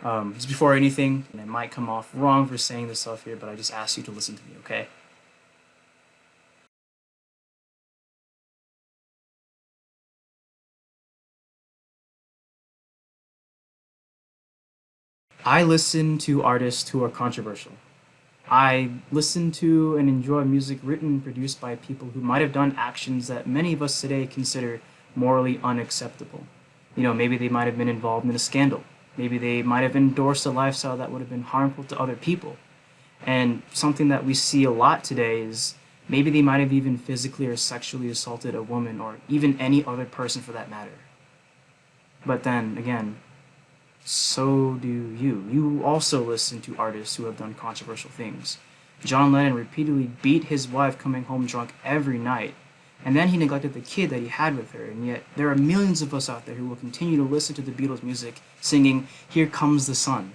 Just before anything, and it might come off wrong for saying this stuff here, but I just ask you to listen to me, okay? I listen to artists who are controversial. I listen to and enjoy music written and produced by people who might have done actions that many of us today consider morally unacceptable. Maybe they might have been involved in a scandal. Maybe they might have endorsed a lifestyle that would have been harmful to other people. And something that we see a lot today is maybe they might have even physically or sexually assaulted a woman or even any other person for that matter. But then again, so do you. You also listen to artists who have done controversial things. John Lennon repeatedly beat his wife coming home drunk every night, and then he neglected the kid that he had with her, and yet there are millions of us out there who will continue to listen to the Beatles music singing Here Comes the Sun.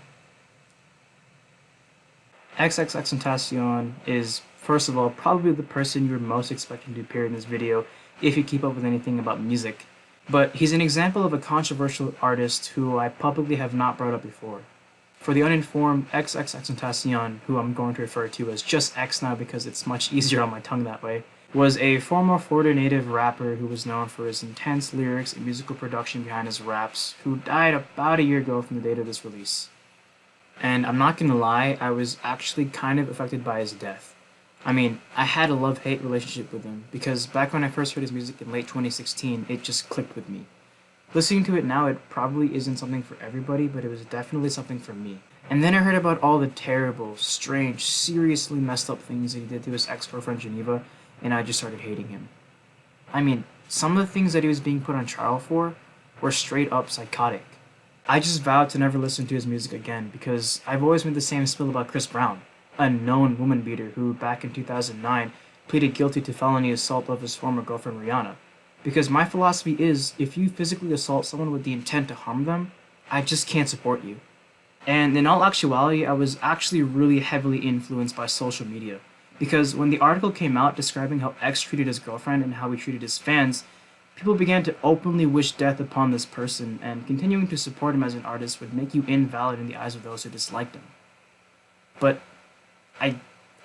XXXTentacion is, first of all, probably the person you're most expecting to appear in this video if you keep up with anything about music. But he's an example of a controversial artist who I publicly have not brought up before. For the uninformed, XXXTentacion, who I'm going to refer to as just X now because it's much easier on my tongue that way, was a former Florida native rapper who was known for his intense lyrics and musical production behind his raps, who died about a year ago from the date of this release. And I'm not gonna lie, I was actually kind of affected by his death. I mean, I had a love-hate relationship with him, because back when I first heard his music in late 2016, it just clicked with me. Listening to it now, it probably isn't something for everybody, but it was definitely something for me. And then I heard about all the terrible, strange, seriously messed up things that he did to his ex-girlfriend Geneva, and I just started hating him. I mean, some of the things that he was being put on trial for were straight up psychotic. I just vowed to never listen to his music again, because I've always made the same spill about Chris Brown, a known woman beater who, back in 2009, pleaded guilty to felony assault of his former girlfriend Rihanna. Because my philosophy is, if you physically assault someone with the intent to harm them, I just can't support you. And in all actuality, I was actually really heavily influenced by social media. Because when the article came out describing how X treated his girlfriend and how he treated his fans, people began to openly wish death upon this person, and continuing to support him as an artist would make you invalid in the eyes of those who disliked him. But I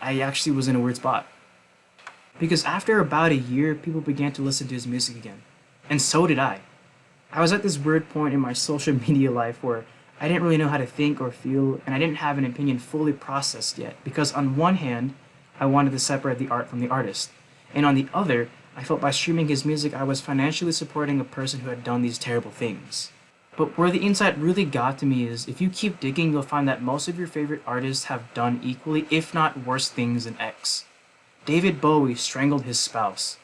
actually was in a weird spot. Because after about a year, people began to listen to his music again. And so did I. I was at this weird point in my social media life where I didn't really know how to think or feel, and I didn't have an opinion fully processed yet, because on one hand, I wanted to separate the art from the artist, and on the other, I felt by streaming his music I was financially supporting a person who had done these terrible things. But where the insight really got to me is, if you keep digging, you'll find that most of your favorite artists have done equally, if not worse things than X. David Bowie strangled his spouse.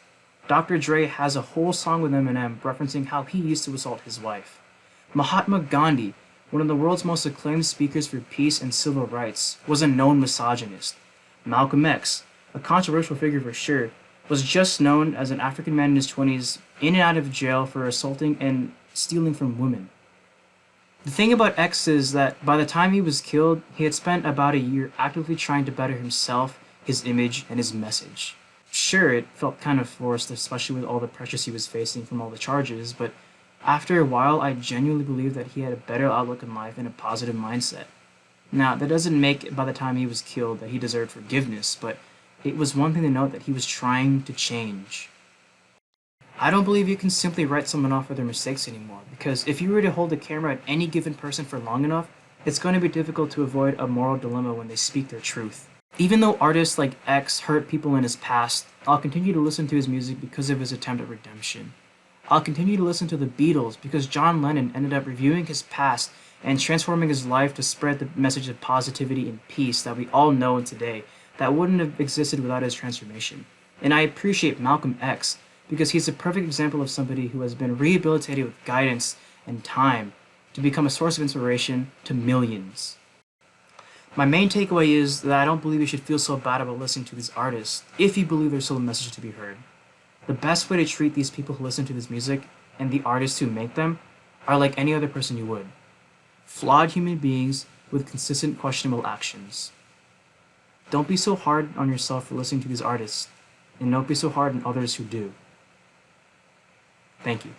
Dr. Dre has a whole song with Eminem referencing how he used to assault his wife. Mahatma Gandhi, one of the world's most acclaimed speakers for peace and civil rights, was a known misogynist. Malcolm X, a controversial figure for sure, was just known as an African man in his 20s, in and out of jail for assaulting and stealing from women. The thing about X is that by the time he was killed, he had spent about a year actively trying to better himself, his image, and his message. Sure, it felt kind of forced, especially with all the pressures he was facing from all the charges, but after a while, I genuinely believed that he had a better outlook in life and a positive mindset. Now, that doesn't make it by the time he was killed that he deserved forgiveness, but it was one thing to note that he was trying to change. I don't believe you can simply write someone off for their mistakes anymore, because if you were to hold a camera at any given person for long enough, it's going to be difficult to avoid a moral dilemma when they speak their truth. Even though artists like X hurt people in his past, I'll continue to listen to his music because of his attempt at redemption. I'll continue to listen to the Beatles because John Lennon ended up reviewing his past and transforming his life to spread the message of positivity and peace that we all know today that wouldn't have existed without his transformation. And I appreciate Malcolm X because he's a perfect example of somebody who has been rehabilitated with guidance and time to become a source of inspiration to millions. My main takeaway is that I don't believe you should feel so bad about listening to these artists if you believe there's still a message to be heard. The best way to treat these people who listen to this music and the artists who make them are like any other person you would. Flawed human beings with consistent questionable actions. Don't be so hard on yourself for listening to these artists, and don't be so hard on others who do. Thank you.